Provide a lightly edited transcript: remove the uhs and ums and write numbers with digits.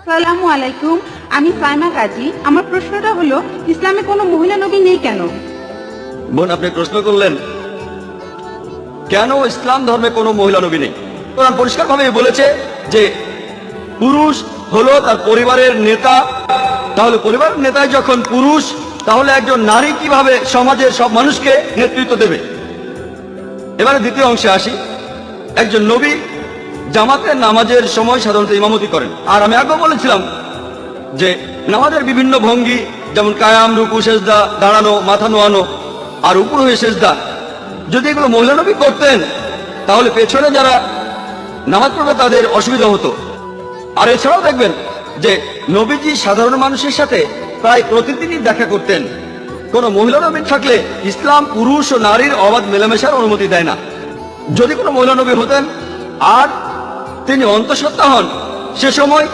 আসসালামু আলাইকুম। আমি সাইমা গাজী। আমার প্রশ্নটা হলো, ইসলামে কোনো মহিলা নবী নেই কেন? বোন, আপনি প্রশ্ন করলেন কেন ইসলাম ধর্মে কোনো মহিলা নবী নেই। কোরআন পরিষ্কারভাবে বলেছে যে পুরুষ হলো তার পরিবারের নেতা। তাহলে পরিবারের নেতায় যখন পুরুষ, তাহলে একজন নারী কিভাবে সমাজের সব মানুষকে নেতৃত্ব দেবে? এবারে দ্বিতীয় অংশে আসি। একজন নবী জামাতের নামাজের সময় সাধারণত ইমামতি করেন। আর আমি আগেও বলেছিলাম যে নামাজের বিভিন্ন ভঙ্গি, যেমন কায়াম, রুকু, সেজদা, দাঁড়ানো, মাথা নোয়ানো আর উপর হয়ে সেজদা, যদি এগুলো মহিলা নবী করতেন তাহলে পেছনে যারা নামাজ পড়বে তাদের অসুবিধা হতো। আর এছাড়াও দেখবেন যে নবীজি সাধারণ মানুষের সাথে প্রায় প্রতিদিনই দেখা করতেন। কোনো মহিলা নবী থাকলে ইসলাম পুরুষ ও নারীর অবাধ মেলামেশার অনুমতি দেয় না। যদি কোনো মহিলা নবী হতেন আর তিনি অন্তঃসত্ত্বা হন, সে সময়